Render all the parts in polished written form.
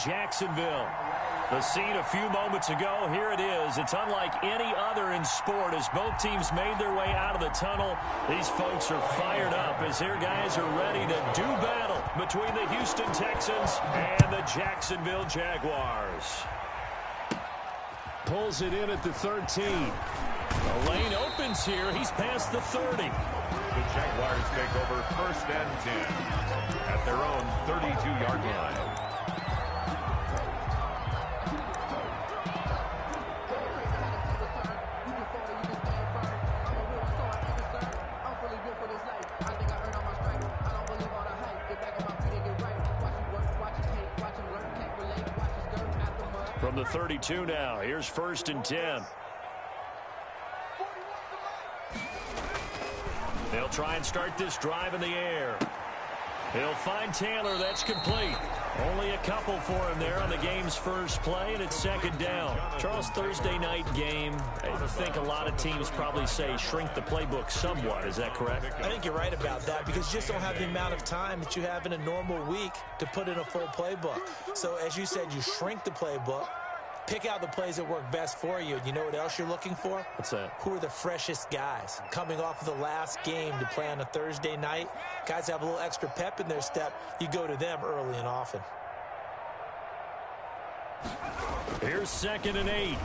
Jacksonville. The scene a few moments ago, here it is. It's unlike any other in sport as both teams made their way out of the tunnel. These folks are fired up as their guys are ready to do battle between the Houston Texans and the Jacksonville Jaguars. Pulls it in at the 13. The lane opens here. He's past the 30. The Jaguars take over 1st and 10 at their own 32-yard line. From the 32 now, here's 1st and 10. They'll try and start this drive in the air. He'll find Taylor. That's complete. Only a couple for him there on the game's first play, and it's 2nd down. Charles, Thursday night game, I think a lot of teams probably say shrink the playbook somewhat. Is that correct? I think you're right about that because you just don't have the amount of time that you have in a normal week to put in a full playbook. So, as you said, you shrink the playbook. Pick out the plays that work best for you. You know what else you're looking for? What's that? Who are the freshest guys? Coming off of the last game to play on a Thursday night, guys have a little extra pep in their step. You go to them early and often. Here's 2nd and 8.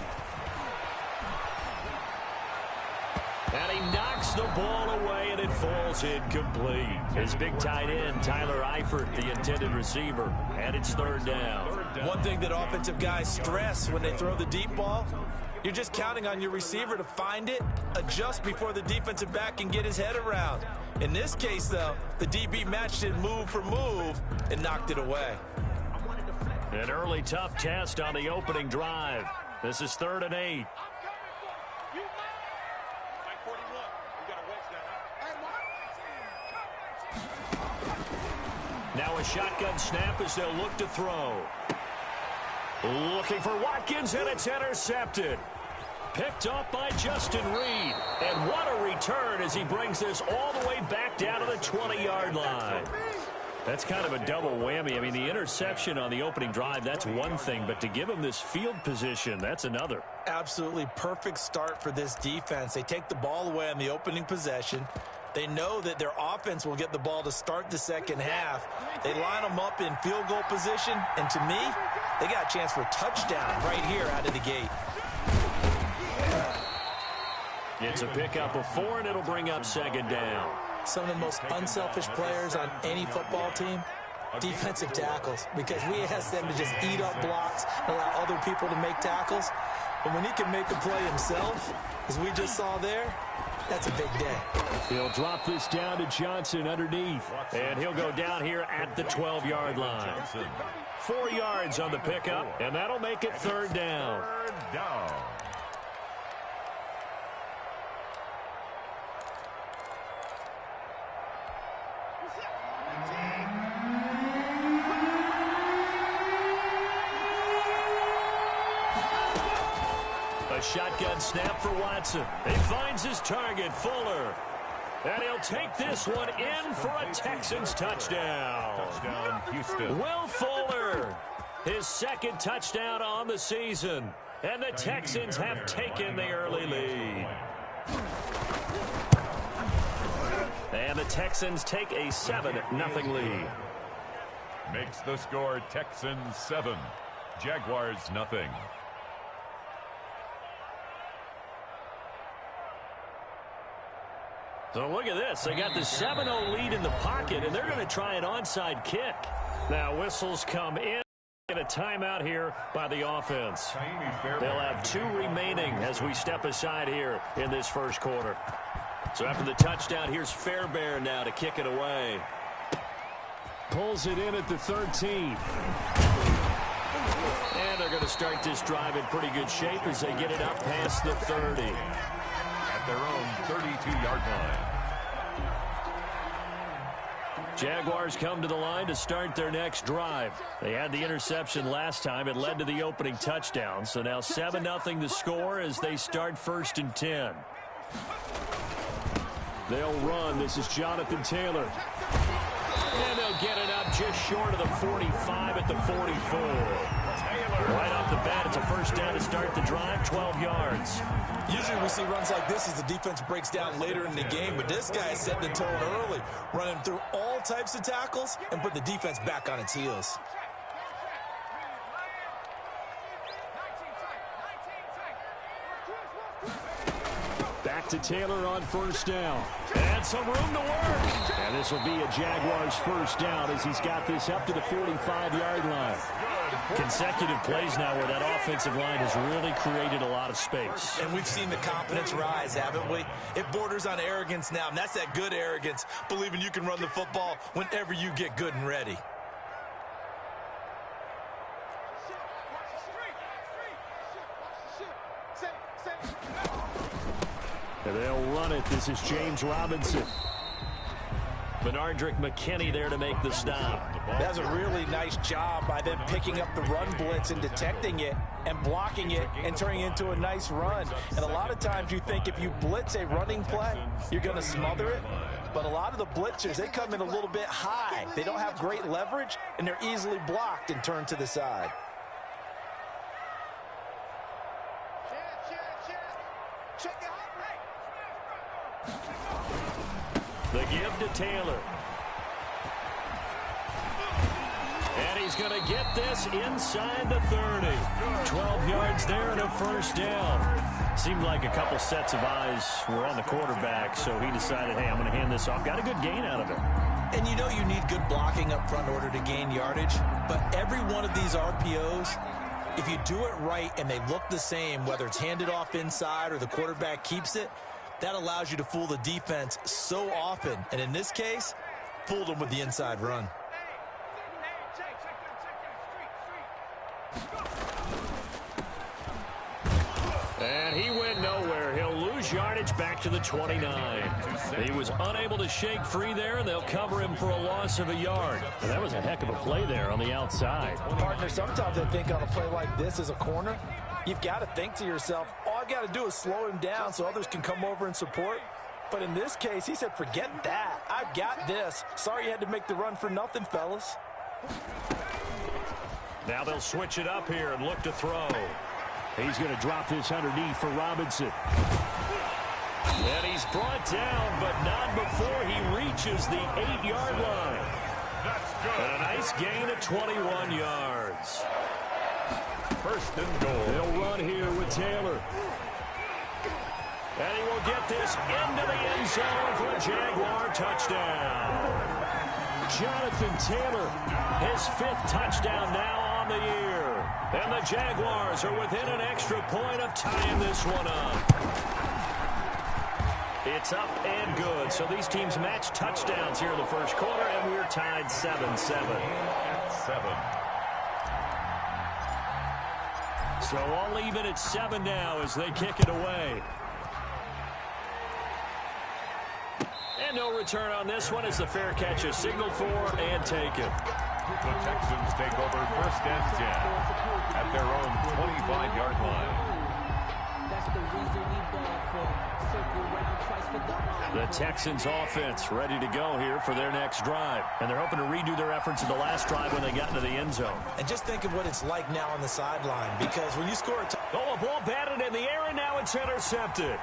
And he knocks the ball away, and it falls incomplete. His big tight end, Tyler Eifert, the intended receiver. And it's 3rd down. One thing that offensive guys stress when they throw the deep ball, you're just counting on your receiver to find it, adjust before the defensive back can get his head around. In this case, though, the DB matched it move for move and knocked it away. An early tough test on the opening drive. This is 3rd and 8. Now a shotgun snap as they'll look to throw. Looking for Watkins, and it's intercepted. Picked up by Justin Reed. And what a return as he brings this all the way back down to the 20-yard line. That's kind of a double whammy. I mean, the interception on the opening drive, that's one thing. But to give him this field position, that's another. Absolutely perfect start for this defense. They take the ball away on the opening possession. They know that their offense will get the ball to start the second half. They line them up in field goal position. And to me, they got a chance for a touchdown right here out of the gate. It's a pickup of 4, and it'll bring up 2nd down. Some of the most unselfish players on any football team, defensive tackles, because we ask them to just eat up blocks and allow other people to make tackles. But when he can make a play himself, as we just saw there, that's a big day. He'll drop this down to Johnson underneath, and he'll go down here at the 12-yard line. 4 yards on the pickup, and that'll make it 3rd down. 3rd down. A shotgun snap for Watson. He finds his target, Fuller. And he'll take this one in for a Texans touchdown. Touchdown, Houston. Will Fuller, his 2nd touchdown on the season. And the Texans have taken the early lead. And the Texans take a 7-0 lead. Makes the score Texans 7, Jaguars 0. So look at this. They got the 7-0 lead in the pocket, and they're going to try an onside kick. Now whistles come in. Get a timeout here by the offense. They'll have 2 remaining as we step aside here in this first quarter. So after the touchdown, here's Fairbairn now to kick it away. Pulls it in at the 13. And they're going to start this drive in pretty good shape as they get it up past the 30. At their own 32-yard line. Jaguars come to the line to start their next drive. They had the interception last time. It led to the opening touchdown. So now 7-0 the score as they start 1st and 10. They'll run. This is Jonathan Taylor. And they'll get it up just short of the 45 at the 44. Right off the bat, it's a first down to start the drive, 12 yards. Usually we see runs like this as the defense breaks down later in the game, but this guy is setting the tone early, running through all types of tackles and put the defense back on its heels. Back to Taylor on first down. And some room to work. And this will be a Jaguars first down as he's got this up to the 45-yard line. Consecutive plays now where that offensive line has really created a lot of space. And we've seen the confidence rise, haven't we? It borders on arrogance now, and that's that good arrogance, believing you can run the football whenever you get good and ready. And they'll run it. This is James Robinson. Benardrick McKinney there to make the stop. That's a really nice job by them picking up the run blitz and detecting it and blocking it and turning it into a nice run. And a lot of times you think if you blitz a running play, you're going to smother it. But a lot of the blitzers, they come in a little bit high. They don't have great leverage, and they're easily blocked and turned to the side. The give to Taylor. And he's going to get this inside the 30. 12 yards there and a first down. Seemed like a couple sets of eyes were on the quarterback, so he decided, hey, I'm going to hand this off. Got a good gain out of it. And you know you need good blocking up front in order to gain yardage, but every one of these RPOs, if you do it right and they look the same, whether it's handed off inside or the quarterback keeps it, that allows you to fool the defense so often. And in this case, fooled them with the inside run. And he went nowhere. He'll lose yardage back to the 29. He was unable to shake free there, and they'll cover him for a loss of a yard. And that was a heck of a play there on the outside. Partner, sometimes I think on a play like this as a corner, you've got to think to yourself, all I've got to do is slow him down so others can come over and support. But in this case, he said, forget that. I've got this. Sorry you had to make the run for nothing, fellas. Now they'll switch it up here and look to throw. He's going to drop this underneath for Robinson. And he's brought down, but not before he reaches the 8-yard line. That's good. And a nice gain of 21 yards. First and goal. They'll run here with Taylor. And he will get this into the end zone for a Jaguar touchdown. Jonathan Taylor, his 5th touchdown now on the year. And the Jaguars are within an extra point of tying this one up. It's up and good. So these teams match touchdowns here in the first quarter, and we're tied 7-7. 7. So all even at 7 now as they kick it away. And no return on this one as the fair catch is signaled for and taken. The Texans take over first and 10 at their own 25-yard line. The Texans offense ready to go here for their next drive. And they're hoping to redo their efforts in the last drive when they got into the end zone. And just think of what it's like now on the sideline, because when you score a a ball batted in the air, and now it's intercepted.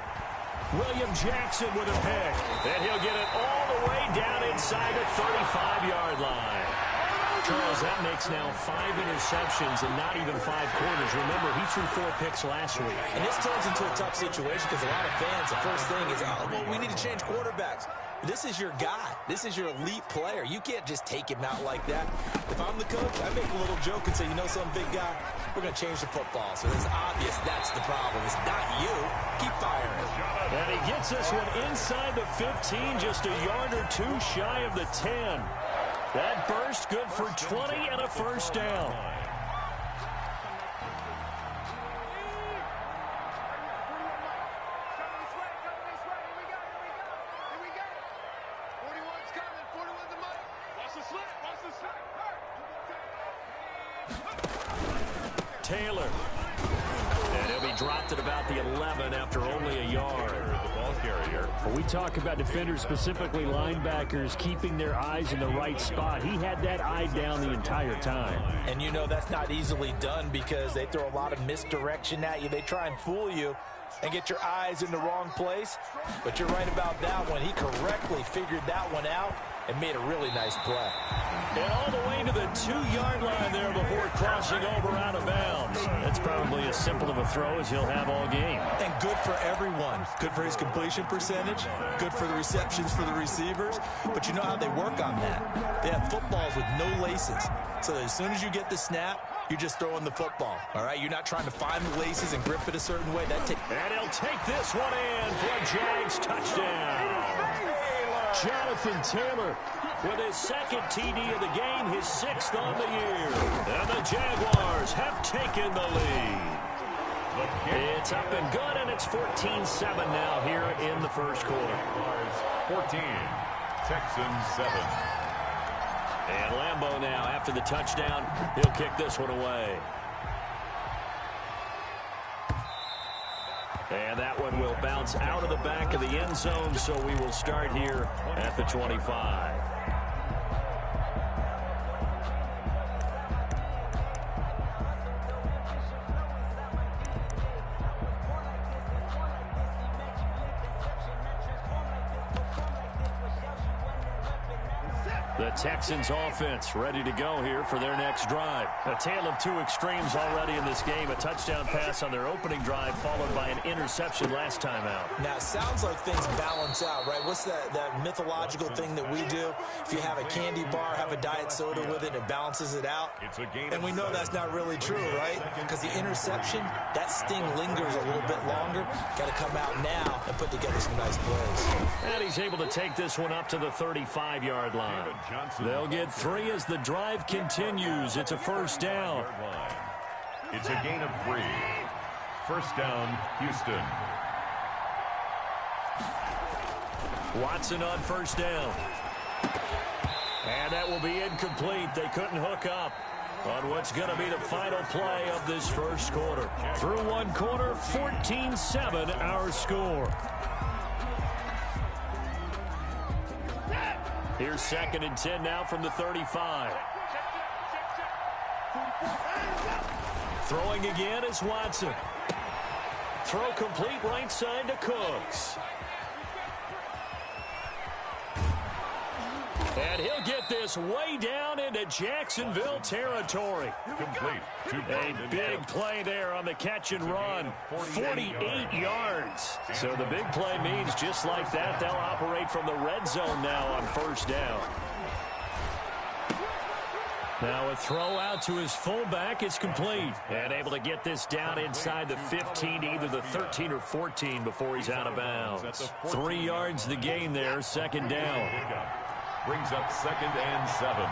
William Jackson with a pick. And he'll get it all the way down inside the 35-yard line. Charles, that makes now 5 interceptions in not even 5 quarters. Remember, he threw 4 picks last week. And this turns into a tough situation because a lot of fans, the first thing is, oh, well, we need to change quarterbacks. This is your guy. This is your elite player. You can't just take him out like that. If I'm the coach, I make a little joke and say, you know some big guy, we're going to change the football. So it's obvious that's the problem. It's not you. Keep firing. And he gets this one inside the 15, just a yard or 2 shy of the 10. That burst good for 20 and a first down. Taylor. And And he'll be dropped at about the 11 after only a yard. The ball carrier. When we talk about defenders, specifically linebackers, keeping their eyes in the right spot, he had that eye down the entire time. And you know that's not easily done because they throw a lot of misdirection at you. They try and fool you and get your eyes in the wrong place. But you're right about that one. He correctly figured that one out and made a really nice play. And all the way to the 2-yard line there before crossing over out of bounds. That's probably as simple of a throw as he'll have all game. And good for everyone. Good for his completion percentage. Good for the receptions for the receivers. But you know how they work on that. They have footballs with no laces. So that as soon as you get the snap, you're just throwing the football. All right? You're not trying to find the laces and grip it a certain way. And he'll take this one in for a Jags touchdown. Jonathan Taylor with his second TD of the game, his 6th on the year. And the Jaguars have taken the lead. It's up and good, and it's 14-7 now here in the first quarter. 14, Texans 7. And Lambeau now, after the touchdown, he'll kick this one away. And that one will bounce out of the back of the end zone, so we will start here at the 25. The Texans offense ready to go here for their next drive. A tale of two extremes already in this game. A touchdown pass on their opening drive followed by an interception last time out. Now, it sounds like things balance out, right? What's that mythological thing that we do? If you have a candy bar, have a diet soda with it, it balances it out. And we know that's not really true, right? Because the interception, that sting lingers a little bit longer. Got to come out now and put together some nice plays. And he's able to take this one up to the 35-yard line. They'll get 3 as the drive continues. It's a first down. It's a gain of 3. First down, Houston. Watson on first down. And that will be incomplete. They couldn't hook up on what's going to be the final play of this first quarter. Through one quarter, 14-7 our score. Here's 2nd and 10 now from the 35. Throwing again is Watson. Throw complete right side to Cooks. And he'll get this way down into Jacksonville territory. Complete. A big play there on the catch and run. 48 yards. So the big play means just like that, they'll operate from the red zone now on first down. Now a throw out to his fullback is complete. And able to get this down inside the 15, either the 13 or 14 before he's out of bounds. 3 yards the gain there, 2nd down. Brings up 2nd and 7.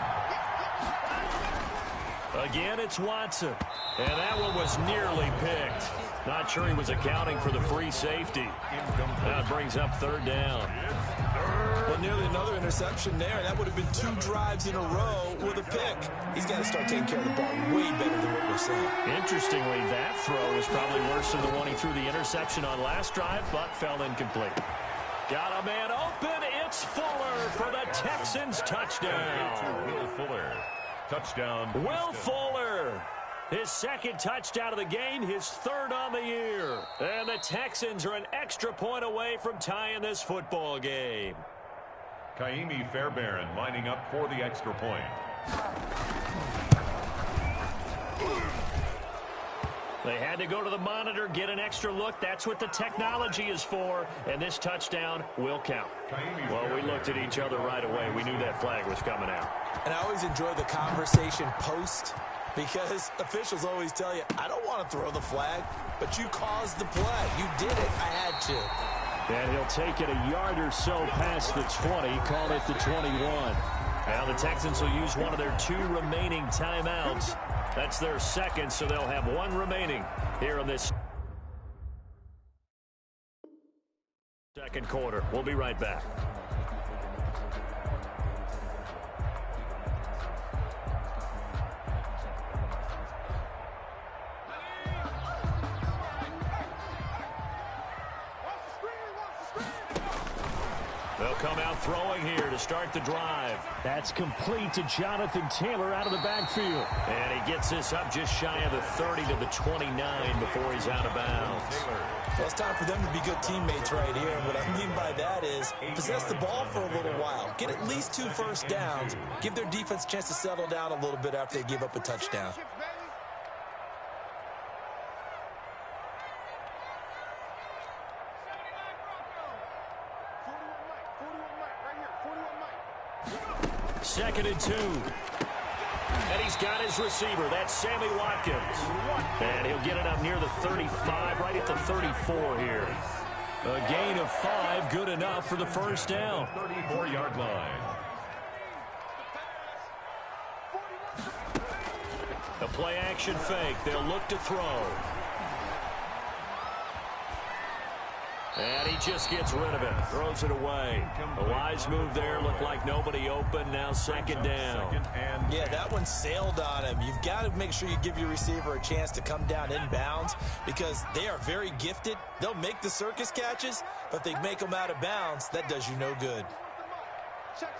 Again, it's Watson. And that one was nearly picked. Not sure he was accounting for the free safety. Now it brings up 3rd down. Well, nearly another interception there. That would have been 2 drives in a row with a pick. He's got to start taking care of the ball way better than what we're seeing. Interestingly, that throw was probably worse than the one he threw the interception on last drive, but fell incomplete. Got a man open. It's Fuller for the Texans touchdown. Will Fuller. Touchdown. Will Fuller. His 2nd touchdown of the game, his 3rd on the year. And the Texans are an extra point away from tying this football game. Kaimi Fairbairn lining up for the extra point. They had to go to the monitor, get an extra look. That's what the technology is for. And this touchdown will count. Well, we looked at each other right away. We knew that flag was coming out. And I always enjoy the conversation post because officials always tell you, I don't want to throw the flag, but you caused the play. You did it. I had to. And he'll take it a yard or so past the 20, call it the 21. Now the Texans will use one of their 2 remaining timeouts. That's their 2nd, so they'll have 1 remaining here in this 2nd quarter. We'll be right back. come out throwing here to start the drive. That's complete to Jonathan Taylor out of the backfield. And he gets this up just shy of the 30 to the 29 before he's out of bounds. Well, it's time for them to be good teammates right here. And what I mean by that is possess the ball for a little while. Get at least 2 first downs. Give their defense a chance to settle down a little bit after they give up a touchdown. Second and 2. And he's got his receiver. That's Sammy Watkins. And he'll get it up near the 35, right at the 34 here. A gain of 5, good enough for the first down. 34-yard line. A play-action fake. They'll look to throw. And he just gets rid of it. Throws it away. A wise move there. Looked like nobody open. Now second down. Yeah, that one sailed on him. You've got to make sure you give your receiver a chance to come down inbounds because they are very gifted. They'll make the circus catches, but if they make them out of bounds, that does you no good. Check.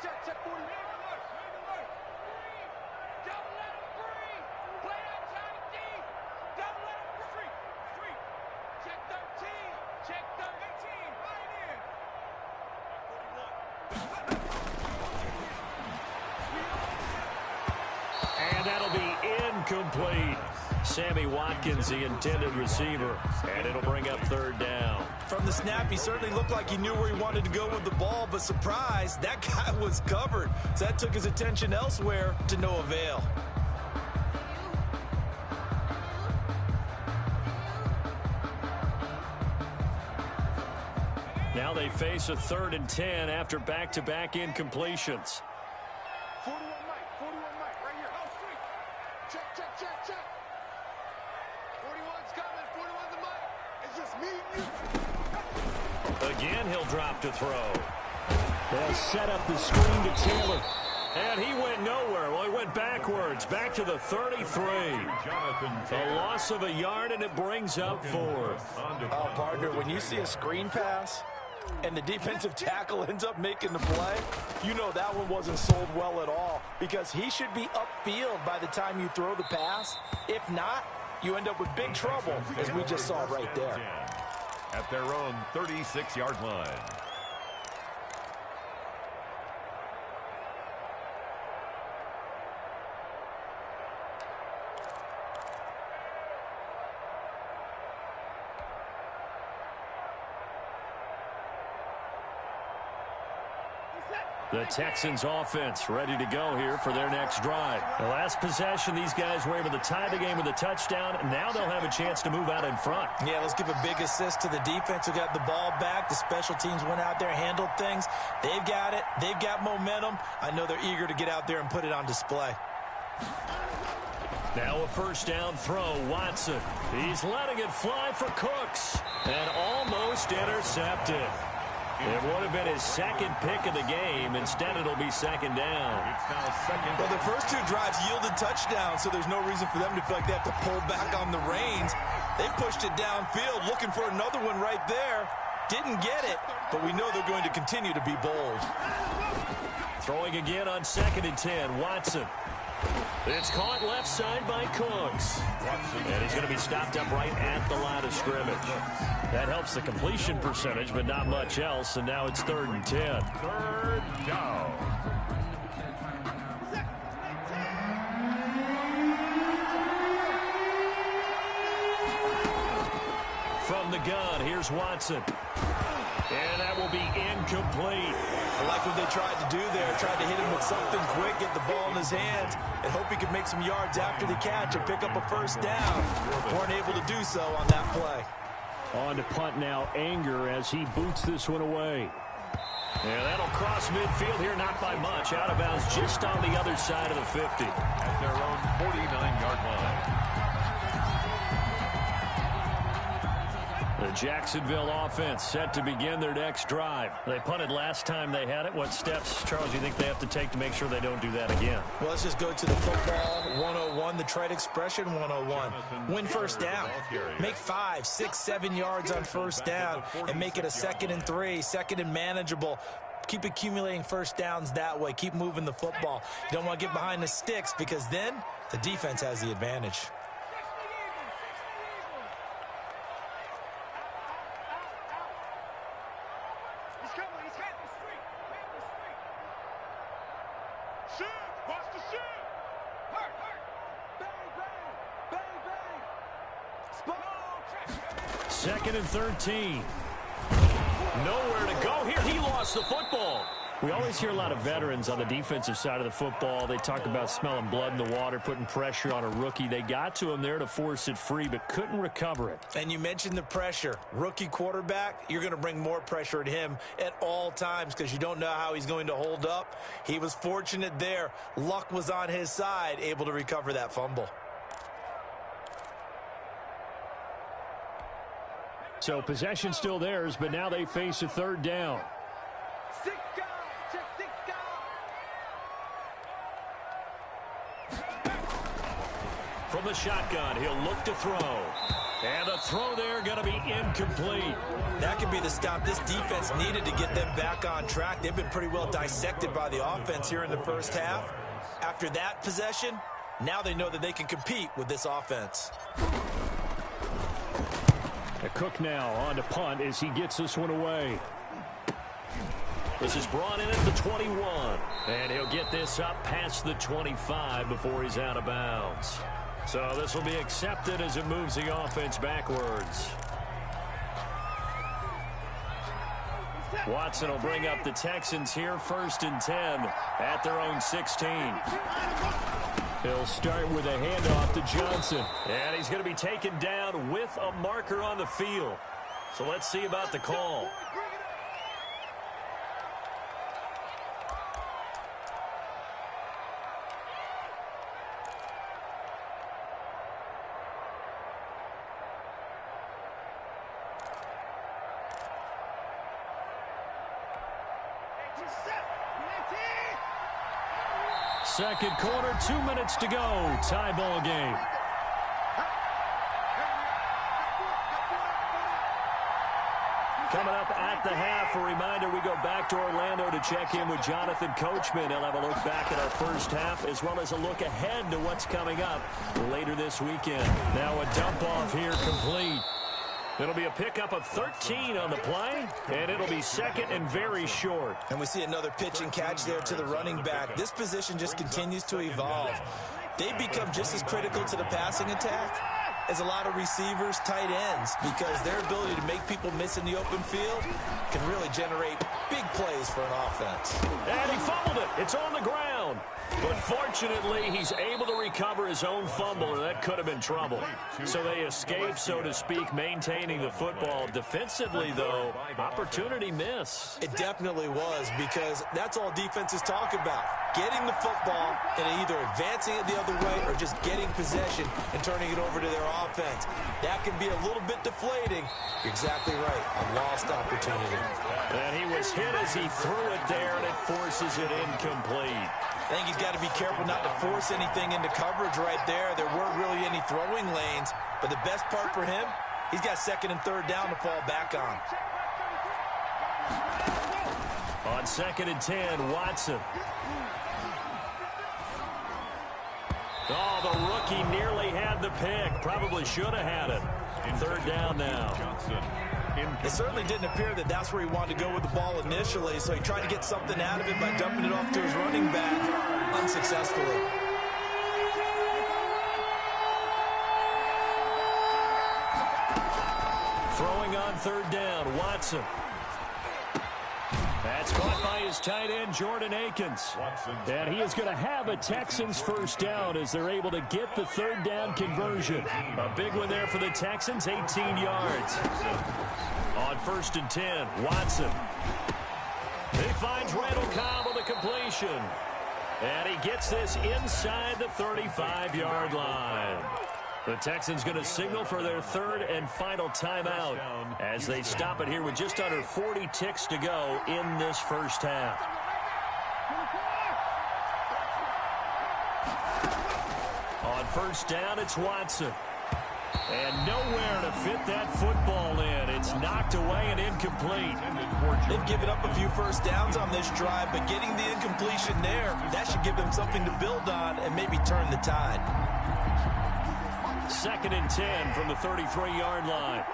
Complete. Sammy Watkins, the intended receiver, and it'll bring up third down. From the snap, he certainly looked like he knew where he wanted to go with the ball, but surprise, that guy was covered. So that took his attention elsewhere to no avail. Now they face a 3rd and 10 after back-to-back incompletions. 41 Mike, right here. Oh, street. Check. 41's coming. 41's the Mike. It's just me and you. Again, he'll drop to throw. They'll set up the screen to Taylor. And he went nowhere. Well, he went backwards, back to the 33. A loss of a yard, and it brings up 4th. Oh, partner, when you see a screen pass and the defensive tackle ends up making the play, you know that one wasn't sold well at all because he should be upfield by the time you throw the pass. If not, you end up with big trouble, as we just saw right there. At their own 36-yard line. The Texans offense ready to go here for their next drive. The last possession, these guys were able to tie the game with a touchdown. Now they'll have a chance to move out in front. Yeah, let's give a big assist to the defense who got the ball back. The special teams went out there, handled things. They've got it. They've got momentum. I know they're eager to get out there and put it on display. Now a first down throw, Watson. He's letting it fly for Cooks. And almost intercepted. It would have been his second pick of the game. Instead, it'll be second down. It's now second. Well, the first 2 drives yielded touchdowns, so there's no reason for them to feel like they have to pull back on the reins. They pushed it downfield, looking for another one right there. Didn't get it, but we know they're going to continue to be bold. Throwing again on 2nd and 10, Watson. It's caught left side by Cooks. And he's going to be stopped up right at the line of scrimmage. That helps the completion percentage, but not much else. And now it's 3rd and 10. 3rd down. From the gun, here's Watson. And that will be incomplete. I like what they tried to do there. Tried to hit him with something quick, get the ball in his hands, and hope he could make some yards after the catch and pick up a first down. Weren't able to do so on that play. On to punt now, Anger as he boots this one away. And that'll cross midfield here, not by much. Out of bounds just on the other side of the 50. At their own 49-yard line. The Jacksonville offense set to begin their next drive. They punted last time they had it. What steps, Charles, do you think they have to take to make sure they don't do that again? Well, let's just go to the football 101, the trade expression 101. Win first down. Make 5, 6, 7 yards on first down and make it a 2nd and 3, 2nd and manageable. Keep accumulating first downs that way. Keep moving the football. You don't want to get behind the sticks because then the defense has the advantage. Second and 13. Nowhere to go here. He lost the football. We always hear a lot of veterans on the defensive side of the football. They talk about smelling blood in the water, putting pressure on a rookie. They got to him there to force it free, but couldn't recover it. And you mentioned the pressure. Rookie quarterback, you're going to bring more pressure at him at all times because you don't know how he's going to hold up. He was fortunate there. Luck was on his side, able to recover that fumble. So possession still theirs, but now they face a third down. From the shotgun, he'll look to throw. And the throw there going to be incomplete. That could be the stop this defense needed to get them back on track. They've been pretty well dissected by the offense here in the first half. After that possession, now they know that they can compete with this offense. Cook now on to punt as he gets this one away. This is brought in at the 21. And he'll get this up past the 25 before he's out of bounds. So this will be accepted as it moves the offense backwards. Watson will bring up the Texans here, 1st and 10 at their own 16. He'll start with a handoff to Johnson. And he's going to be taken down with a marker on the field. So let's see about the call. Second quarter, 2 minutes to go. Tie ball game. Coming up at the half, a reminder, we go back to Orlando to check in with Jonathan Coachman. He'll have a look back at our first half as well as a look ahead to what's coming up later this weekend. Now a dump off here complete. It'll be a pickup of 13 on the play, and it'll be second and very short. And we see another pitch and catch there to the running back. This position just continues to evolve. They become just as critical to the passing attack as a lot of receivers, tight ends, because their ability to make people miss in the open field can really generate big plays for an offense. And he fumbled it. It's on the ground. But fortunately, he's able to recover his own fumble, or that could have been trouble. So they escape, so to speak, maintaining the football. Defensively, though, opportunity miss. It definitely was, because that's all defenses talk about. Getting the football and either advancing it the other way or just getting possession and turning it over to their offense. That can be a little bit deflating. You're exactly right. A lost opportunity. And he was hit as he threw it there, and it forces it incomplete. I think he's got to be careful not to force anything into coverage right there. There weren't really any throwing lanes, but the best part for him, he's got 2nd and 3rd down to fall back on. On 2nd and 10, Watson. Oh, the rookie nearly had the pick. Probably should have had it. 3rd down now. It certainly didn't appear that that's where he wanted to go with the ball initially, so he tried to get something out of it by dumping it off to his running back unsuccessfully. Throwing on 3rd down, Watson. That's caught by his tight end, Jordan Akins. And he is going to have a Texans 1st down as they're able to get the 3rd down conversion. A big one there for the Texans, 18 yards. On 1st and 10, Watson. He finds Randall Cobb with a completion. And he gets this inside the 35-yard line. The Texans going to signal for their 3rd and final timeout as they stop it here with just under 40 ticks to go in this first half. On 1st down, it's Watson. And nowhere to fit that football in. It's knocked away and incomplete. They've given up a few first downs on this drive, but getting the incompletion there, that should give them something to build on and maybe turn the tide. 2nd and 10 from the 33-yard line.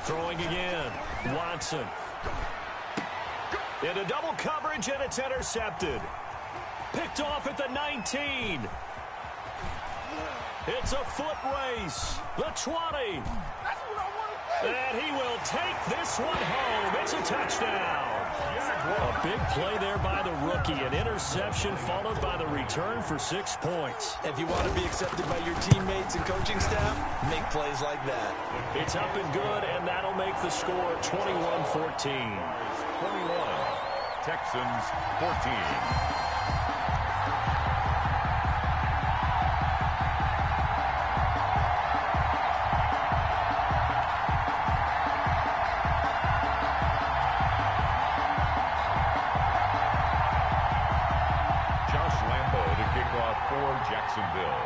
Throwing again. Watson. Into double coverage, and it's intercepted. Picked off at the 19. It's a foot race. The 20. And he will take this one home. It's a touchdown. A big play there by the rookie. An interception followed by the return for 6 points. If you want to be accepted by your teammates and coaching staff, make plays like that. It's up and good, and that'll make the score 21-14. 21. Texans 14. Jacksonville.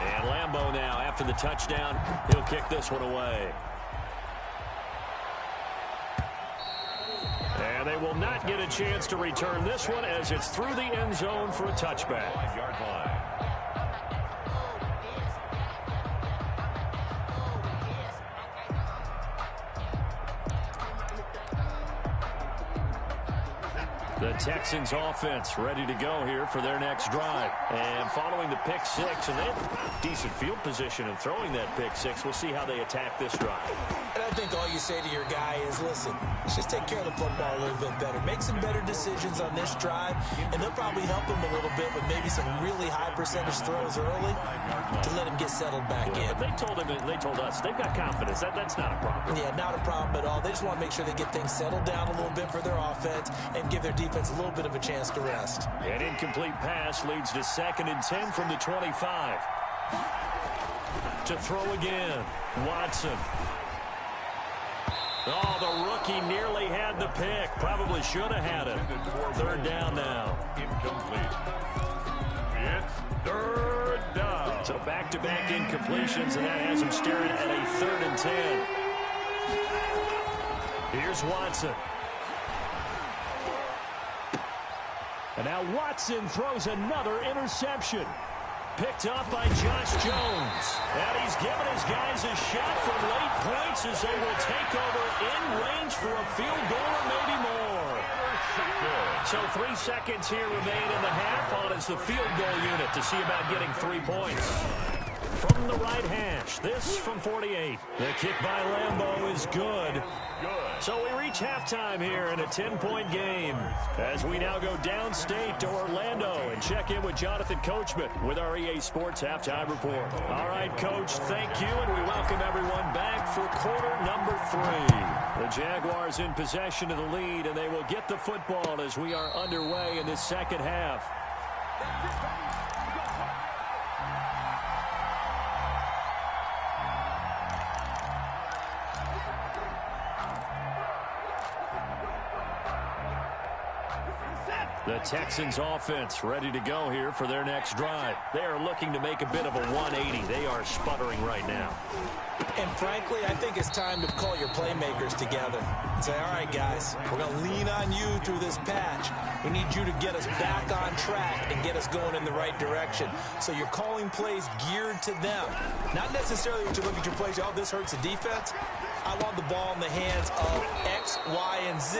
And Lambeau now, after the touchdown, he'll kick this one away. And they will not get a chance to return this one as it's through the end zone for a touchback. 5-yard line. The Texans offense ready to go here for their next drive. And following the pick six, and they have decent field position in throwing that pick six. We'll see how they attack this drive. And I think all you say to your guy is, listen, let's just take care of the football a little bit better. Make some better decisions on this drive, and they'll probably help him a little bit with maybe some really high percentage throws early to let him get settled back in. But they told us they've got confidence. That's not a problem. Yeah, not a problem at all. They just want to make sure they get things settled down a little bit for their offense and give their defense a little bit of a chance to rest. An incomplete pass leads to 2nd and 10 from the 25. To throw again. Watson. Oh, the rookie nearly had the pick. Probably should have had it. 3rd down now. Incomplete. It's 3rd down. So back-to-back incompletions, and that has him staring at a 3rd and 10. Here's Watson. And now Watson throws another interception. Picked up by Josh Jones. And he's given his guys a shot for late points as they will take over in range for a field goal or maybe more. So 3 seconds here remain in the half on as the field goal unit to see about getting 3 points. From the right hash, this from 48. The kick by Lambeau is good. So we reach halftime here in a 10-point game as we now go downstate to Orlando and check in with Jonathan Coachman with our EA Sports Halftime Report. All right, Coach, thank you, and we welcome everyone back for quarter number 3. The Jaguars in possession of the lead, and they will get the football as we are underway in this second half. The Texans offense ready to go here for their next drive. They are looking to make a bit of a 180. They are sputtering right now. And frankly, I think it's time to call your playmakers together and say, all right, guys, we're going to lean on you through this patch. We need you to get us back on track and get us going in the right direction. So you're calling plays geared to them. Not necessarily that you look at your plays, oh, this hurts the defense. I want the ball in the hands of X, Y, and Z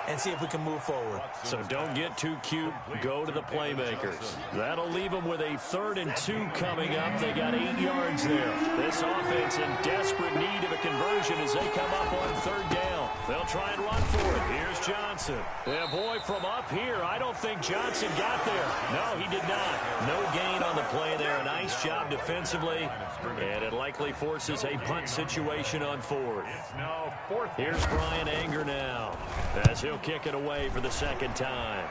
and see if we can move forward. So don't get too cute. Go to the playmakers. That'll leave them with a 3rd and 2 coming up. They got 8 yards there. This offense in desperate need of a conversion as they come up on 3rd down. They'll try and run for it. Here's Johnson. Yeah, boy, from up here, I don't think Johnson got there. No, he did not. No gain on the play there. A nice job defensively. And it likely forces a punt situation on 4th. Here's Brian Anger now as he'll kick it away for the 2nd time.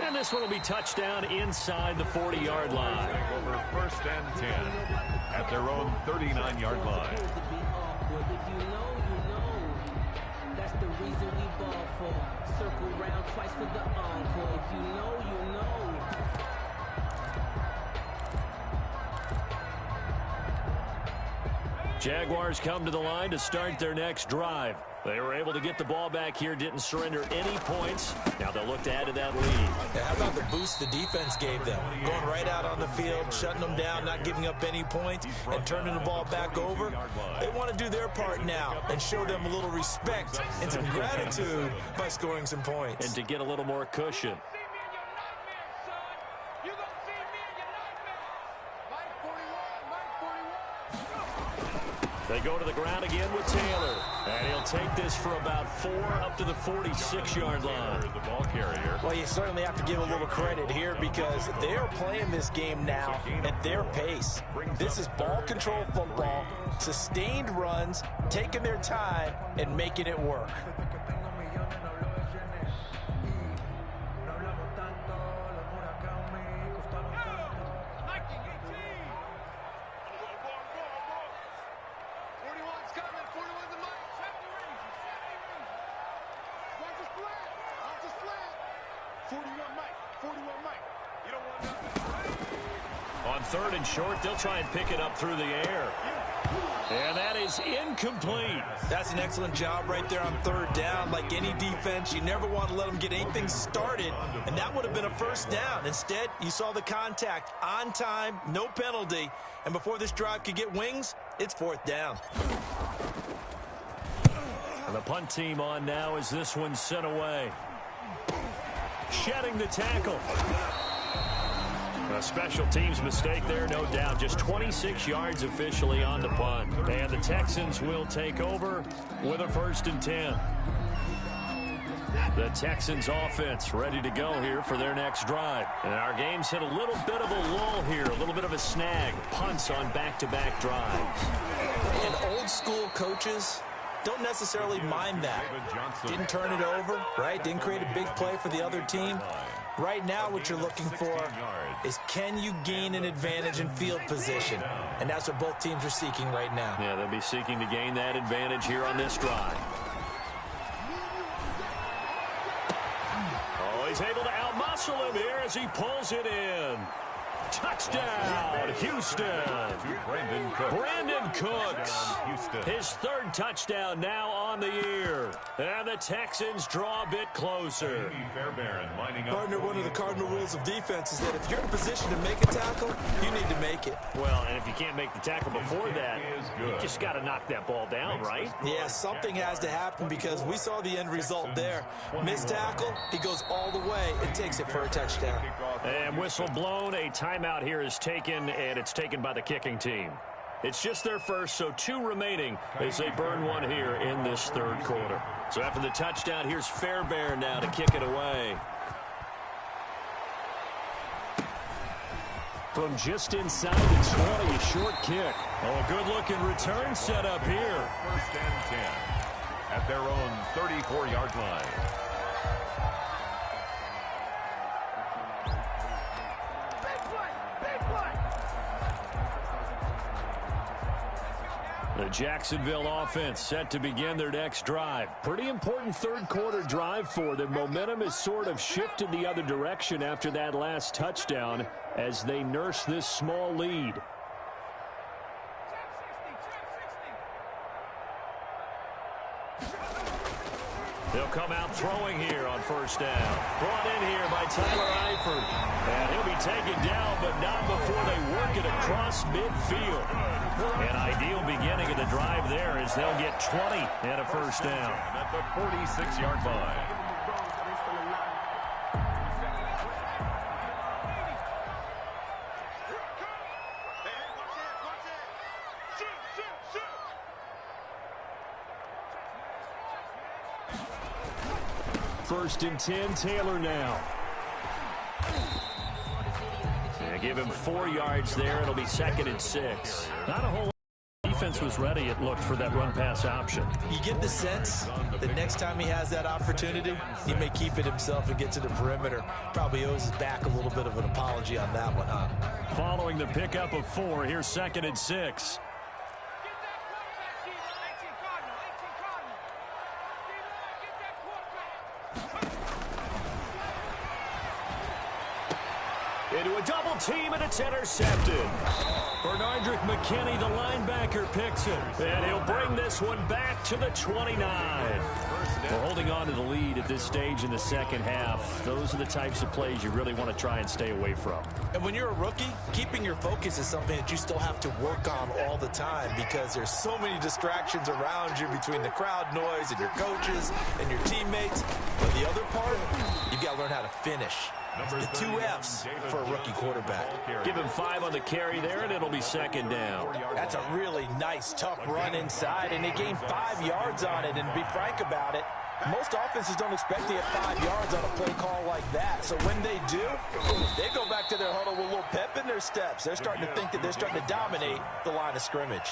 And this one will be touchdown inside the 40-yard line. Over 1st and 10 at their own 39-yard line. That's the reason we ball. awful. Circle round twice for the encore. If you know, you know. Jaguars come to the line to start their next drive. They were able to get the ball back here, didn't surrender any points. Now they'll look to add to that lead. Yeah, how about the boost the defense gave them? Going right out on the field, shutting them down, not giving up any points, and turning the ball back over. They want to do their part now and show them a little respect and some gratitude by scoring some points. And to get a little more cushion. They go to the ground again with Taylor. And he'll take this for about 4 up to the 46-yard line. The ball carrier. Well, you certainly have to give a little credit here because they are playing this game now at their pace. This is ball control football, sustained runs, taking their time, and making it work. On third and short, they'll try and pick it up through the air. And that is incomplete. That's an excellent job right there on third down. Like any defense, you never want to let them get anything started, and that would have been a first down. Instead, you saw the contact on time, no penalty, and before this drive could get wings, it's fourth down. And the punt team on now as this one's sent away. Shedding the tackle. A special teams mistake there, no doubt. Just 26 yards officially on the punt. And the Texans will take over with a 1st and 10. The Texans offense ready to go here for their next drive. And our game's hit a little bit of a lull here, a little bit of a snag. Punts on back-to-back drives. And old school coaches don't necessarily mind that. Didn't turn it over, right? Didn't create a big play for the other team. Right now what you're looking for is can you gain an advantage in field position? And that's what both teams are seeking right now. Yeah, they'll be seeking to gain that advantage here on this drive. Oh, he's able to outmuscle him here as he pulls it in. Touchdown, Houston. Brandon Cooks. His 3rd touchdown now on the year. And the Texans draw a bit closer. Partner, one of the cardinal rules of defense is that if you're in position to make a tackle, you need to make it. Well, and if you can't make the tackle before that, you just got to knock that ball down, right? Yeah, something has to happen because we saw the end result there. Missed tackle, he goes all the way and takes it for a touchdown. And whistle blown, a timeout here is taken, and it's taken by the kicking team. It's just their first, so 2 remaining as they burn one here in this 3rd quarter. So after the touchdown, here's Fairbairn now to kick it away. From just inside the 20, a short kick. Oh, a good-looking return set up here. 1st and 10 at their own 34-yard line. The Jacksonville offense set to begin their next drive. Pretty important 3rd quarter drive for them. Momentum has sort of shifted the other direction after that last touchdown as they nurse this small lead. They'll come out throwing here on 1st down. Brought in here by Tyler Eifert. And he'll be taken down, but not before they work it across midfield. An ideal beginning of the drive there as they'll get 20 and a 1st down. At the 46-yard line. First and 10, Taylor now. And give him 4 yards there. It'll be 2nd and 6. Not a whole lot. Defense was ready, it looked, for that run-pass option. You get the sense that next time he has that opportunity, he may keep it himself and get to the perimeter. Probably owes his back a little bit of an apology on that one, huh? Following the pickup of 4, here's 2nd and 6. Into a double team, and it's intercepted. Bernardrick McKinney, the linebacker, picks it. And he'll bring this one back to the 29. We're holding on to the lead at this stage in the second half. Those are the types of plays you really want to try and stay away from. And when you're a rookie, keeping your focus is something that you still have to work on all the time because there's so many distractions around you between the crowd noise and your coaches and your teammates. But the other part, you've got to learn how to finish. The 2 F's for a rookie quarterback. Give him 5 on the carry there, and it'll be second down. That's a really nice, tough run inside, and they gained 5 yards on it. And to be frank about it, most offenses don't expect to get 5 yards on a play call like that. So when they do, they go back to their huddle with a little pep in their steps. They're starting to think that they're starting to dominate the line of scrimmage.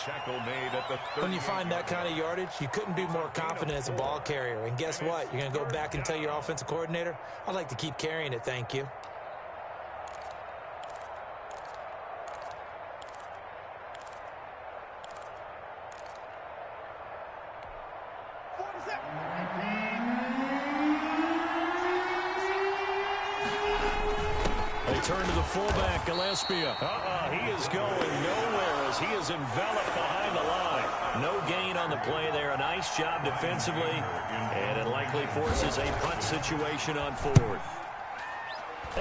When you find that kind of yardage, you couldn't be more confident as a ball carrier. And guess what? You're going to go back and tell your offensive coordinator, I'd like to keep carrying it, thank you. They turn to the fullback, Gillespie. He is going nowhere as he is enveloped behind the line. No gain on the play there. A nice job defensively, and it likely forces a punt situation on 4th.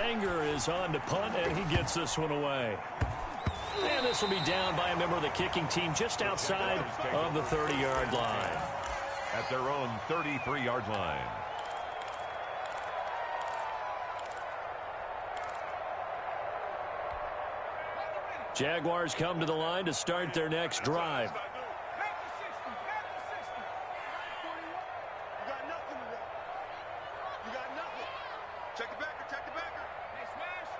Anger is on to punt, and he gets this one away. And this will be down by a member of the kicking team just outside of the 30-yard line. At their own 33-yard line. Jaguars come to the line to start their next drive. Check the backer, check the backer. Hey, smash.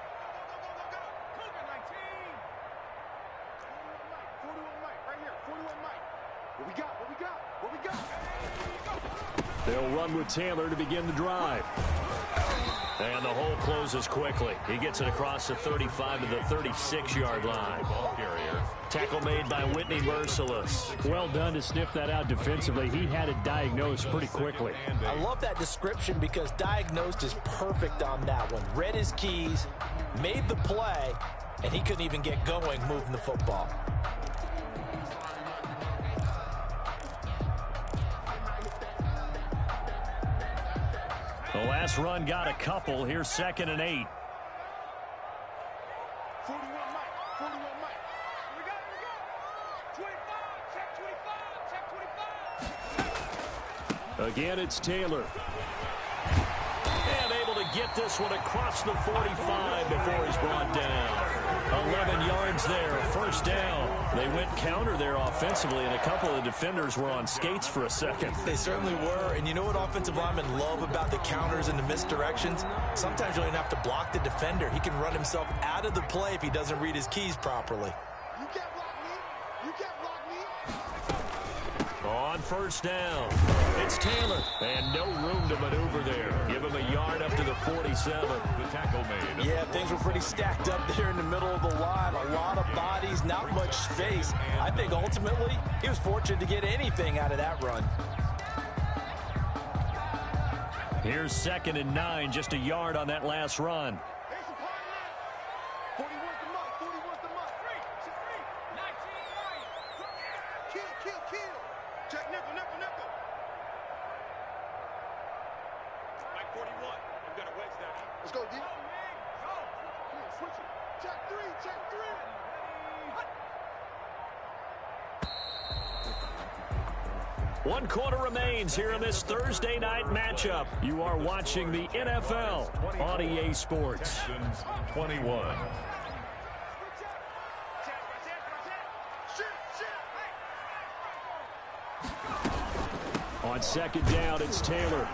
Go. Cougar 19. 41 Mike, right here. 41 Mike. What we got? They'll run with Taylor to begin the drive. And the hole closes quickly. He gets it across the 35 to the 36-yard line. Ball carrier. Tackle made by Whitney Merciless. Well done to sniff that out defensively. He had it diagnosed pretty quickly. I love that description because diagnosed is perfect on that one. Read his keys, made the play, and he couldn't even get going moving the football. The last run got a couple. Here's 2nd and 8. 41 Mike. We got. 25, check 25. Again, it's Taylor. And able to get this one across the 45 before he's brought down. 11 yards there, 1st down. They went counter there offensively, and a couple of defenders were on skates for a second. They certainly were, and you know what offensive linemen love about the counters and the misdirections? Sometimes you don't even have to block the defender. He can run himself out of the play if he doesn't read his keys properly. You can't block me. On 1st down, it's Taylor, and no room to maneuver there. Give him a yard up to the 47. The tackle made. Yeah, things were pretty stacked up there in the middle of the line. A lot of bodies, not much space. I think ultimately he was fortunate to get anything out of that run. Here's 2nd and 9, just a yard on that last run. There's some part of that. 41's the mark. 41's the mark. 19 right. Kill. Check nickel. Mike 41. You got to wedge that. Let's go, D. Come on, switch it. Check 3. One quarter remains here in this Thursday night matchup. You are watching the NFL on EA Sports. 21. On 2nd down, it's Taylor.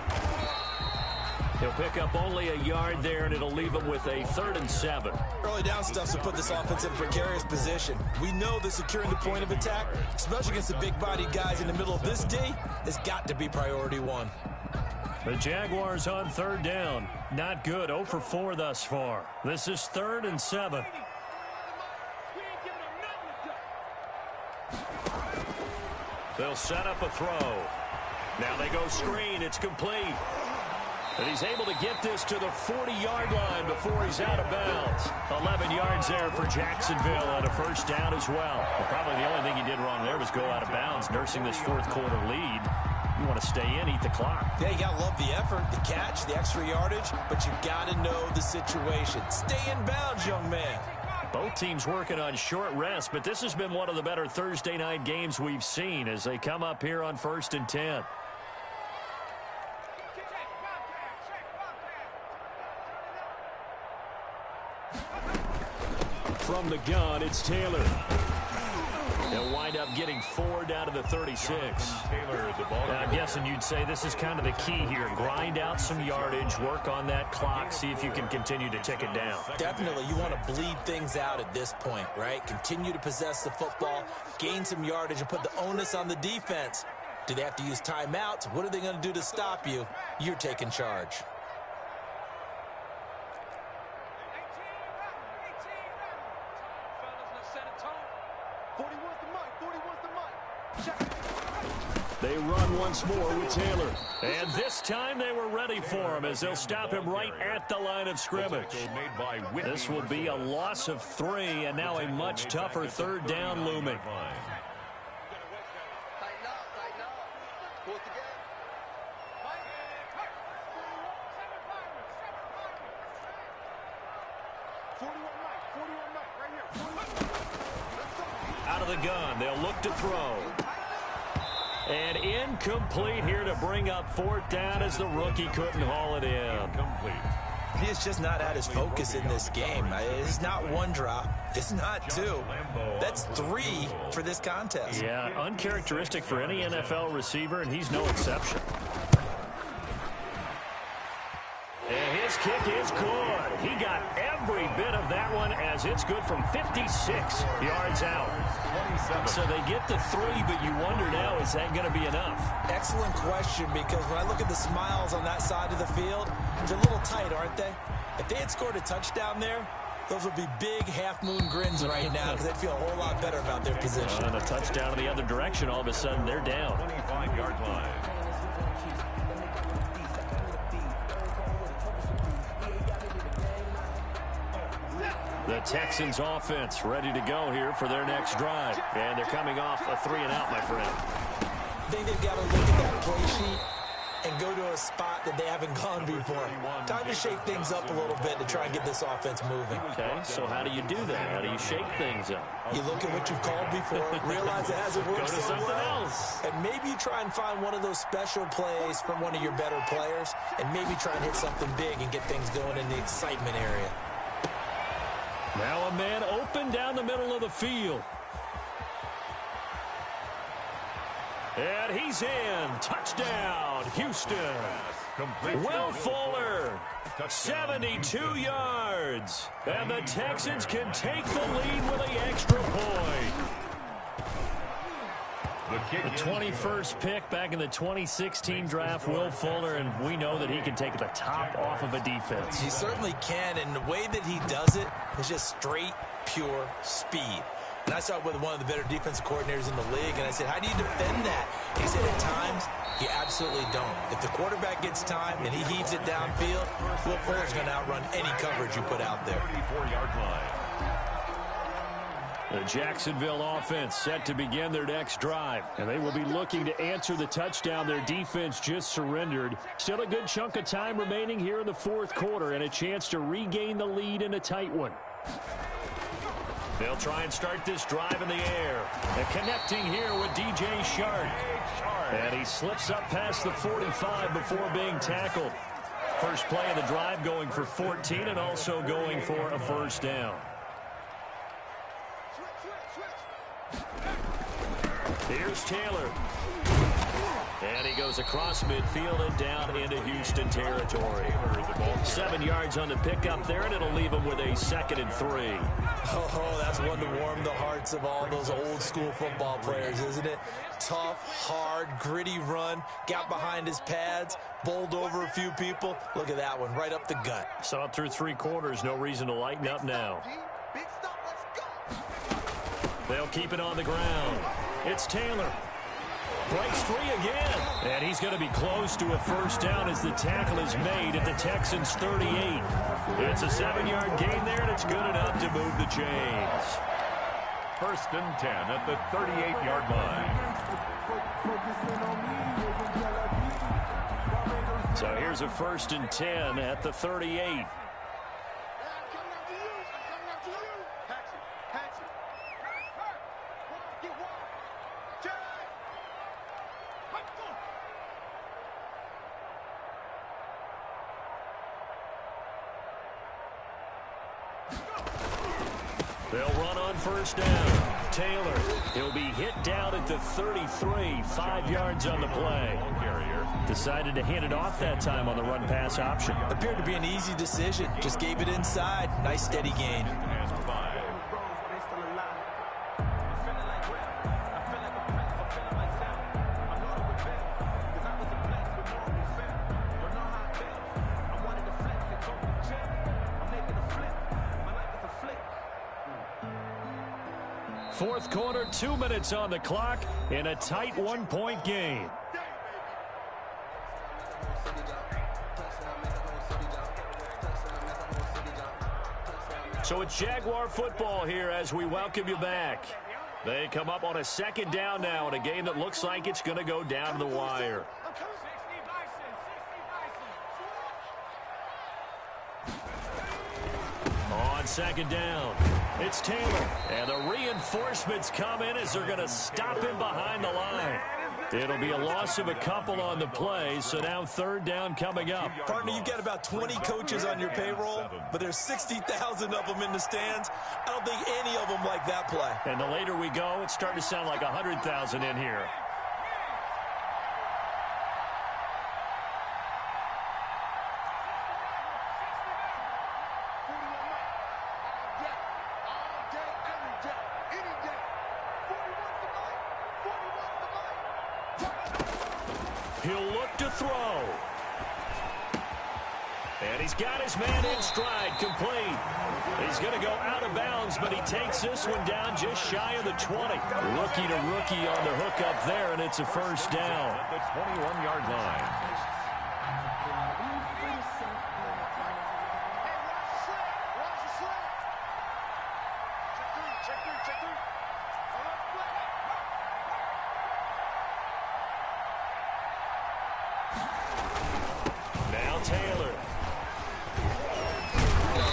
He'll pick up only a yard there, and it'll leave him with a 3rd and 7. Early down stuff to put this offense in a precarious position. We know that securing the point of attack, especially against the big-bodied guys in the middle of this D, has got to be priority 1. The Jaguars on 3rd down. Not good. 0 for 4 thus far. This is 3rd and 7. They'll set up a throw. Now they go screen. It's complete. And he's able to get this to the 40-yard line before he's out of bounds. 11 yards there for Jacksonville and a first down as well. Probably the only thing he did wrong there was go out of bounds, nursing this fourth quarter lead. You want to stay in, eat the clock. Yeah, you got to love the effort, the catch, the extra yardage, but you got to know the situation. Stay in bounds, young man. Both teams working on short rest, but this has been one of the better Thursday night games we've seen as they come up here on 1st and 10. From the gun, it's Taylor. They'll wind up getting 4 down to the 36. Now, I'm guessing you'd say this is kind of the key here. Grind out some yardage, work on that clock, see if you can continue to tick it down. Definitely, you want to bleed things out at this point, right? Continue to possess the football, gain some yardage, and put the onus on the defense. Do they have to use timeouts? What are they going to do to stop you? You're taking charge. They run once more with Taylor. And this time they were ready for him as they'll stop him right at the line of scrimmage. This will be a loss of 3 and now a much tougher third down looming. Out of the gun, they'll look to throw. And incomplete here to bring up 4th down as the rookie couldn't haul it in. He's just not at his focus in this game. It's not 1 drop. It's not 2. That's 3 for this contest. Yeah, uncharacteristic for any NFL receiver, and he's no exception. And his kick is good. He got every bit of that one as it's good from 56 yards out. So they get the 3, but you wonder now, is that going to be enough? Excellent question, because when I look at the smiles on that side of the field, they're a little tight, aren't they? If they had scored a touchdown there, those would be big half-moon grins right now because they'd feel a whole lot better about their position. And a touchdown in the other direction, all of a sudden they're down. 25-yard line. The Texans offense ready to go here for their next drive. And they're coming off a 3-and-out, my friend. I think they've got to look at that play sheet and go to a spot that they haven't gone before. Time to shake things up a little bit to try and get this offense moving. Okay, so how do you do that? How do you shake things up? You look at what you've called before, realize it hasn't worked Go to so something well, else. and maybe you try and find one of those special plays from one of your better players, and maybe try and hit something big and get things going in the excitement area. Now a man open down the middle of the field. And he's in. Touchdown, Houston. Will Fuller, 72 yards. And the Texans can take the lead with an extra point. The 21st pick back in the 2016 draft, Will Fuller, and we know that he can take the top off of a defense. He certainly can, and the way that he does it is just straight, pure speed. And I saw it with one of the better defensive coordinators in the league, and I said, how do you defend that? He said, at times, you absolutely don't. If the quarterback gets time and he heaves it downfield, Will Fuller's going to outrun any coverage you put out there. 34-yard line. The Jacksonville offense set to begin their next drive, and they will be looking to answer the touchdown their defense just surrendered. Still a good chunk of time remaining here in the fourth quarter and a chance to regain the lead in a tight one. They'll try and start this drive in the air. And connecting here with DJ Shark. And he slips up past the 45 before being tackled. First play of the drive going for 14 and also going for a first down. Here's Taylor. And he goes across midfield and down into Houston territory. 7 yards on the pickup there, and it'll leave him with a 2nd and 3. Oh, that's one to warm the hearts of all those old school football players, isn't it? Tough, hard, gritty run, got behind his pads, bowled over a few people. Look at that one, right up the gut. Saw it through 3 quarters, no reason to lighten up now. They'll keep it on the ground. It's Taylor. Breaks free again. And he's going to be close to a first down as the tackle is made at the Texans' 38. It's a 7-yard gain there, and it's good enough to move the chains. First and 10 at the 38-yard line. So here's a first and 10 at the 38. They'll run on first down. Taylor, he'll be hit down at the 33, 5 yards on the play. Decided to hand it off that time on the run-pass option. Appeared to be an easy decision. Just gave it inside. Nice steady gain. Fourth quarter, 2 minutes on the clock in a tight 1-point game. So it's Jaguar football here as we welcome you back. They come up on a second down now in a game that looks like it's going to go down to the wire. On second down, it's Taylor. And the reinforcements come in as they're going to stop him behind the line. It'll be a loss of a couple on the play, so now third down coming up. Partner, you've got about 20 coaches on your payroll, but there's 60,000 of them in the stands. I don't think any of them like that play. And the later we go, it's starting to sound like 100,000 in here. He'll look to throw. And he's got his man in stride, complete. He's going to go out of bounds, but he takes this one down just shy of the 20. Rookie to rookie on the hook up there, and it's a first down. At the 21-yard line. Now Taylor.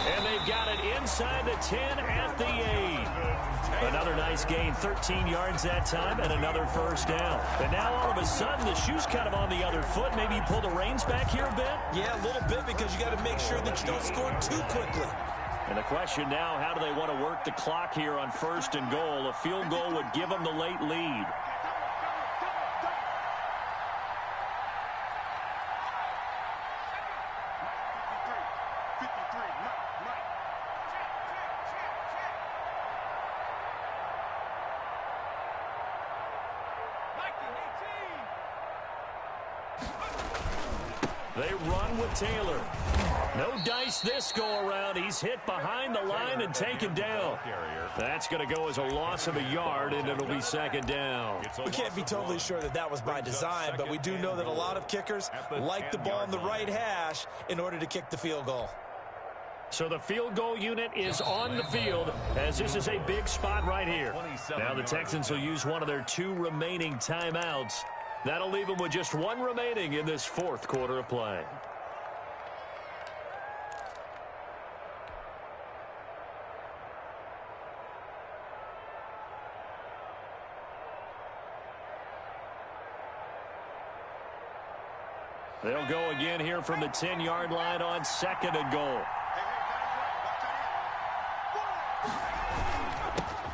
And they've got it inside the 10 at the 8. Another nice gain, 13 yards that time, and another first down. And now all of a sudden, the shoe's kind of on the other foot. Maybe you pull the reins back here a bit? Yeah, a little bit, because you got to make sure that you don't score too quickly. And the question now, how do they want to work the clock here on first and goal? A field goal would give them the late lead. They run with Taylor. No dice this go-around. He's hit behind the line and taken down. That's going to go as a loss of a yard, and it'll be second down. We can't be totally sure that that was by design, but we do know that a lot of kickers like the ball on the right hash in order to kick the field goal. So the field goal unit is on the field as this is a big spot right here. Now the Texans will use one of their 2 remaining timeouts. That'll leave them with just 1 remaining in this fourth quarter of play. They'll go again here from the 10-yard line on second and goal.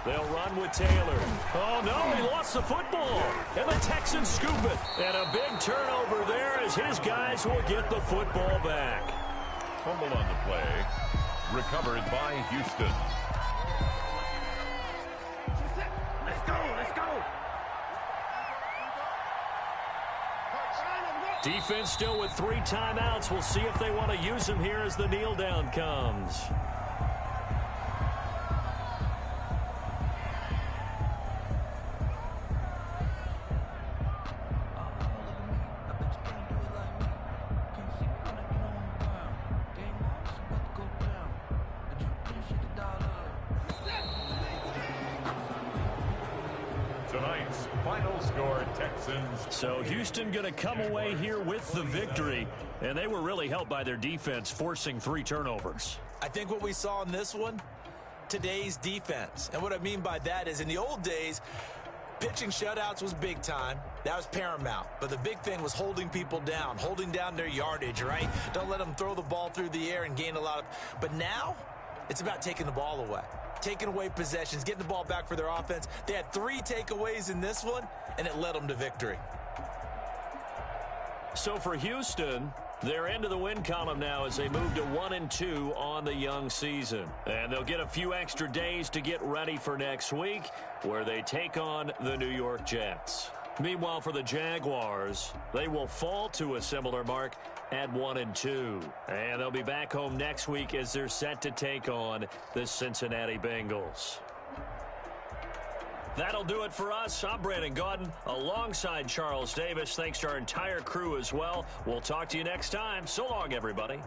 They'll run with Taylor. Oh, no, he lost the football. And the Texans scoop it. And a big turnover there as his guys will get the football back. Fumble on the play. Recovered by Houston. Let's go, let's go. Defense still with 3 timeouts. We'll see if they want to use them here as the kneel down comes. Final score, Texans. So Houston going to come away here with the victory, and they were really helped by their defense forcing 3 turnovers. I think what we saw in this one, today's defense. And what I mean by that is in the old days, pitching shutouts was big time. That was paramount. But the big thing was holding people down, holding down their yardage, right? Don't let them throw the ball through the air and gain a lot of... But now, it's about taking the ball away. Taking away possessions, getting the ball back for their offense. They had 3 takeaways in this one, and it led them to victory. So for Houston, they're into the win column now as they move to 1-2 on the young season. And they'll get a few extra days to get ready for next week, where they take on the New York Jets. Meanwhile, for the Jaguars, they will fall to a similar mark at 1-2. And they'll be back home next week as they're set to take on the Cincinnati Bengals. That'll do it for us. I'm Brandon Gaudin alongside Charles Davis. Thanks to our entire crew as well. We'll talk to you next time. So long, everybody.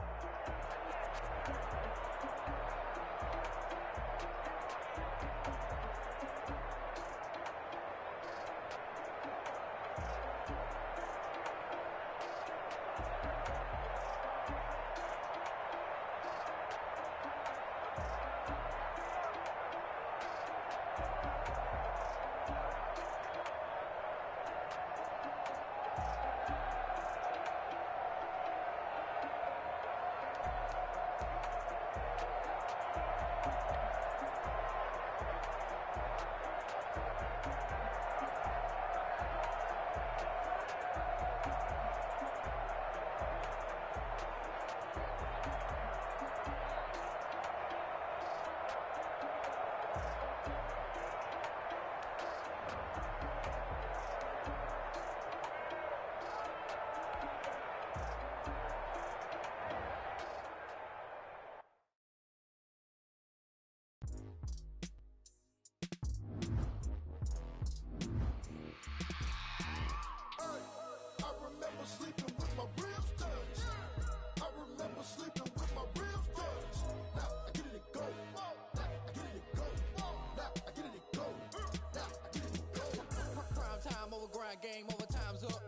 Game over, time's up.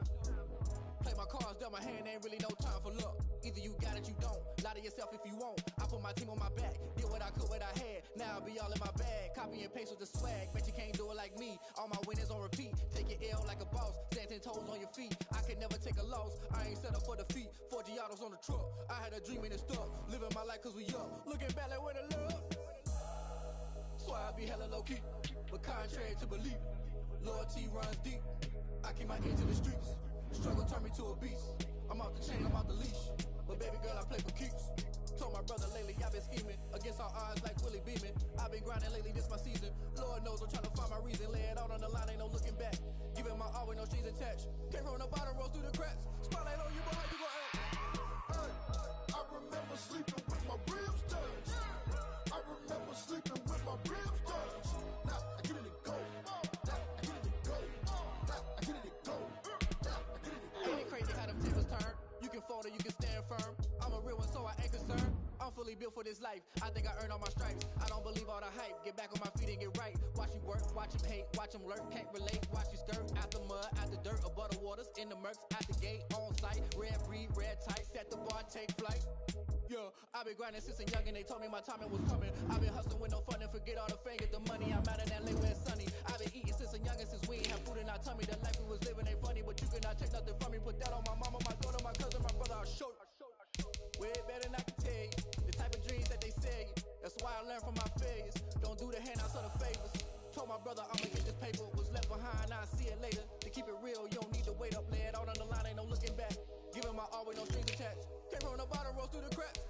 Play my cards, dealt my hand, ain't really no time for luck. Either you got it, you don't. Lie to yourself if you won't. I put my team on my back, did what I could, what I had. Now I'll be all in my bag, copy and paste with the swag. Bet you can't do it like me. All my winners on repeat. Take your L like a boss, stand 10 toes on your feet. I can never take a loss. I ain't set up for defeat. 4 Giottos on the truck. I had a dream and it stuck. Living my life cause we up. Looking back like where the love. So I be hella low key, but contrary to belief, loyalty runs deep. I keep my ear to the streets. Struggle turned me to a beast. I'm off the chain, I'm off the leash. But baby girl, I play for keeps. Told my brother lately, I've been scheming against all odds like Willie Beeman. I've been grinding lately, this my season. Lord knows I'm trying to find my reason. Lay it out on the line, ain't no looking back. Giving my all with no strings attached. Came from the bottom, rose through the cracks. Spotlight on you, but how you gon' act? I remember sleeping with my ribs touched. I remember sleeping with my ribs touched. Now I get it to go. Now I get it to go. Now I get it to go. Now I get it to go. Ain't it crazy how them tables turn? You can fold or you can stand firm. I'm a real one, so I ain't concerned. I'm fully built for this life. I think I earned all my stripes. I don't believe all the hype. Get back on my feet and get right. Watch you work, watch him hate, watch him lurk. Can't relate, watch you skirt. Out the mud, out the dirt, above the waters, in the murks, out the gate, on site. Red breed, red tight, set the bar, take flight. Yeah, I've been grinding since a youngin'. They told me my timing was coming. I've been hustling with no fun and forget all the fame, get the money. I'm out in LA where it's sunny. I've been eating since a youngin', since we ain't have food in our tummy. The life we was living ain't funny, but you cannot take nothing from me. Put that on my mama, my daughter, my cousin, my brother. I'll show you. Way better than I can tell you. The type of dreams that they sell you. That's why I learned from my failures. Don't do the handouts or the favors. Told my brother I'ma get this paper. Was left behind, I'll see it later. To keep it real, you don't need to wait up. Lay it out on the line, ain't no looking back. Giving my all with no strings attached. Came from the bottom, rose through the cracks.